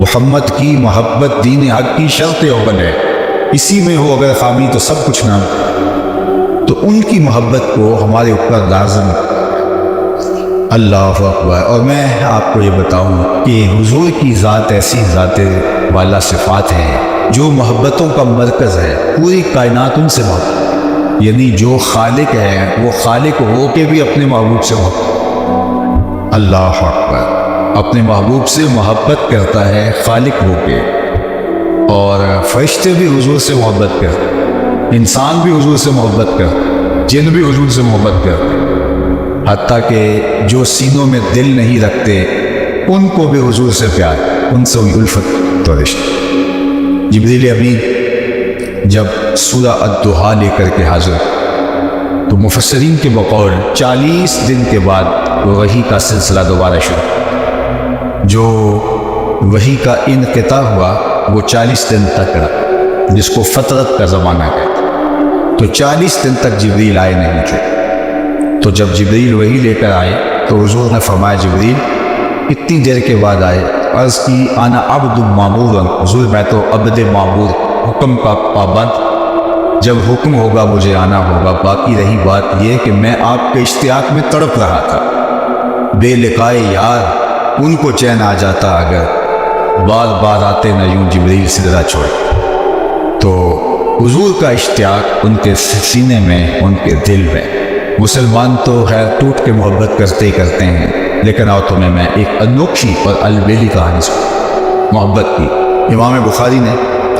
محمد کی محبت دین حق کی شرط اول ہے، اسی میں ہو اگر خامی تو سب کچھ نام، تو ان کی محبت کو ہمارے اوپر لازم۔ اللہ اکبر۔ اور میں آپ کو یہ بتاؤں کہ حضور کی ذات ایسی ذات والا صفات ہے جو محبتوں کا مرکز ہے، پوری کائنات ان سے محبت، یعنی جو خالق ہے وہ خالق ہو کے بھی اپنے محبوب سے محبت۔ اللہ اکبر۔ اپنے محبوب سے محبت کرتا ہے خالق ہو کے، اور فرشتے بھی حضور سے محبت کرتے، انسان بھی حضور سے محبت کرتے، جن بھی حضور سے محبت کرتے، حتیٰ کہ جو سینوں میں دل نہیں رکھتے ان کو بھی حضور سے پیار، ان سے الفت و رشتہ۔ جبریل امین جب سورہ الضحیٰ لے کر کے حاضر تو مفسرین کے بقول 40 دن کے بعد وحی کا سلسلہ دوبارہ شروع، جو وحی کا انقطاع ہوا وہ 40 دن تک رہا، جس کو فترت کا زمانہ کہتے، تو 40 دن تک جبریل آئے نہیں تھے۔ تو جب جبریل وحی لے کر آئے تو حضور نے فرمایا جبریل اتنی دیر کے بعد آئے، عرض کی انا عبد معمور، حضور میں تو عبد معمور، حکم کا پابند، جب حکم ہوگا مجھے آنا ہوگا۔ باقی رہی بات یہ کہ میں آپ کے اشتیاق میں تڑپ رہا تھا، بے لقائے یار ان کو چین آ جاتا اگر بار بار آتے نہ یوں جبریل سدرا چھوڑ۔ تو حضور کا اشتیاق ان کے سینے میں، ان کے دل میں۔ مسلمان تو خیر ٹوٹ کے محبت کرتے ہی کرتے ہیں، لیکن آؤ تمہیں میں ایک انوکھی اور البیلی کہانی سنوں محبت کی۔ امام بخاری نے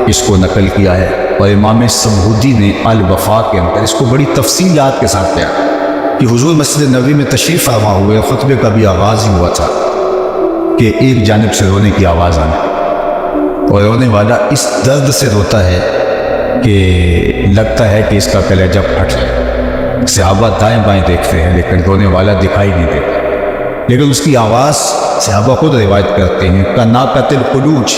اس کو نقل کیا ہے اور امام سمہودی نے الوفا کے اندر اس کو بڑی تفصیلات کے ساتھ کیا کہ حضور مسجد نبوی میں تشریف فرما ہوئے، خطبے کا بھی آغاز ہی ہوا تھا کہ ایک جانب سے رونے کی آواز آنے، اور رونے والا اس درد سے روتا ہے کہ لگتا ہے کہ اس کا کلیجہ پھٹ جائے۔ صحابہ دائیں بائیں دیکھتے ہیں لیکن رونے والا دکھائی نہیں دیتا، لیکن اس کی آواز صحابہ خود روایت کرتے ہیں کناقۃ الخلوج،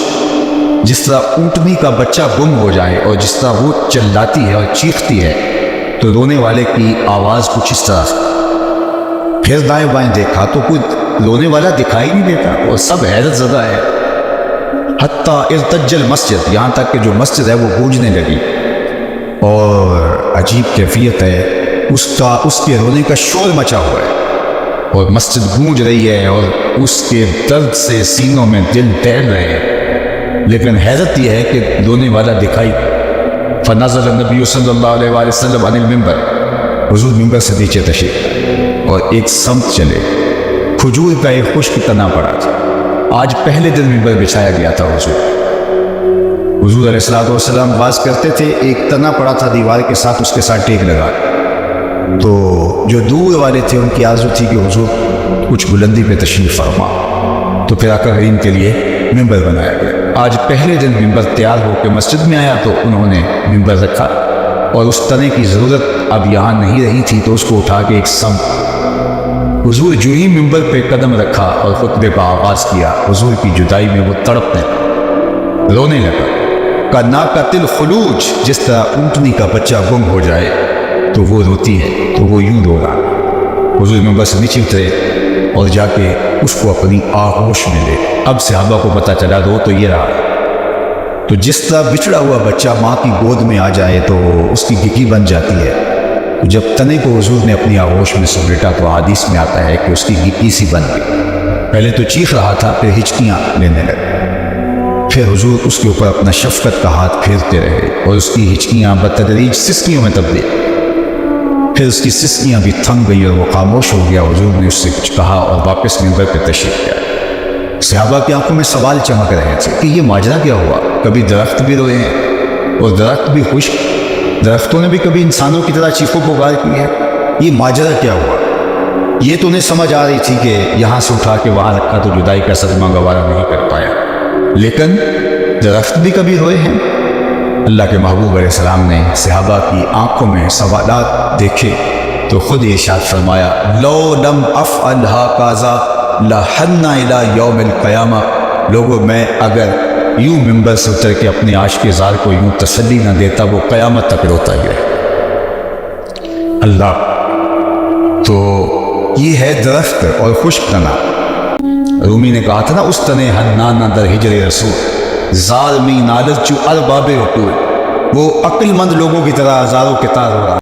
جس طرح اونٹنی کا بچہ گم ہو جائے اور جس طرح وہ چلاتی ہے اور چیختی ہے، تو رونے والے کی آواز کچھ اس طرح سے۔ پھر دائیں بائیں دیکھا تو کوئی رونے والا دکھائی نہیں دیتا اور سب حیرت زدہ ہے، حتیٰ ارتج المسجد، یہاں تک کہ جو مسجد ہے وہ گونجنے لگی، اور عجیب کیفیت ہے اس کے رونے کا شور مچا ہوا ہے اور مسجد گونج رہی ہے اور اس کے درد سے سینوں میں دل تیر رہے ہیں، لیکن حیرت یہ ہے کہ رونے والا دکھائی۔ فنزل النبی صلی اللہ علیہ وآلہ وسلم عن المنبر، حضور منبر سے نیچے تشریف اور ایک سمت چلے، کھجور کا ایک خشک تنا پڑا تھا، آج پہلے دن منبر بچھایا گیا تھا۔ حضور علیہ السلام باز کرتے تھے، ایک تنا پڑا تھا دیوار کے ساتھ، اس کے ساتھ ٹیک لگا، تو جو دور والے تھے ان کی آرزو تھی کہ حضور کچھ بلندی پہ تشریف فرما، تو پھر آقا کریم کے لیے منبر بنایا گیا۔ آج پہلے دن منبر تیار ہو کے مسجد میں آیا تو انہوں نے منبر رکھا، اور اس تنے کی ضرورت اب یہاں نہیں رہی تھی تو اس کو اٹھا کے ایک سمت، حضور جو ہی منبر پہ قدم رکھا اور خطبے کا آغاز کیا، حضور کی جدائی میں وہ تڑپنے رونے لگا۔ کناقۃ الخلوج، جس طرح اونٹنی کا بچہ گم ہو جائے تو وہ روتی ہے، تو وہ یوں رو رہا۔ حضور منبر سے نیچے اترے اور جا کے اس کو اپنی آغوش میں لے۔ اب صحابہ کو پتہ چلا رو تو یہ رہا ہے، تو جس طرح بچھڑا ہوا بچہ ماں کی گود میں آ جائے تو اس کی گکی بن جاتی ہے، جب تنے کو حضور نے اپنی آغوش میں سمیٹا تو حدیث میں آتا ہے کہ اس کی گکی سی بن گئی۔ پہلے تو چیخ رہا تھا، پھر ہچکیاں لینے لگے، پھر حضور اس کے اوپر اپنا شفقت کا ہاتھ پھیرتے رہے اور اس کی ہچکیاں بتدریج سسکیوں میں تبدیل، پھر اس کی سسکیاں بھی تھم گئی اور وہ خاموش ہو گیا۔ حضور نے اس سے کچھ کہا اور واپس منبر پہ تشریف کیا۔ صحابہ کی آنکھوں میں سوال چمک رہے تھے کہ یہ ماجرا کیا ہوا، کبھی درخت بھی روئے ہیں اور درخت بھی خشک، درختوں نے بھی کبھی انسانوں کی طرح چیخو پکار کی ہے، یہ ماجرا کیا ہوا؟ یہ تو انہیں سمجھ آ رہی تھی کہ یہاں سے اٹھا کے وہاں رکھا تو جدائی کا صدمہ گوارا نہیں کر پایا، لیکن درخت بھی کبھی روئے ہیں۔ اللہ کے محبوب علیہ السلام نے صحابہ کی آنکھوں میں سوالات دیکھے تو خود ارشاد فرمایا لو لم افعل ھذا لحن الی یوم القیامہ، لوگوں میں اگر یوں منبر سے اتر کے اپنے عاشق زار کو یوں تسلی نہ دیتا وہ قیامت تک روتا ہی رہے۔ اللہ، تو یہ ہے درخت اور خشک تنا، رومی نے کہا تھا نا اس تنے حنانا در ہجر رسول ظالمی نادر چو ارباب عقول، وہ عقل مند لوگوں کی طرح ہزاروں کے تار ہو رہا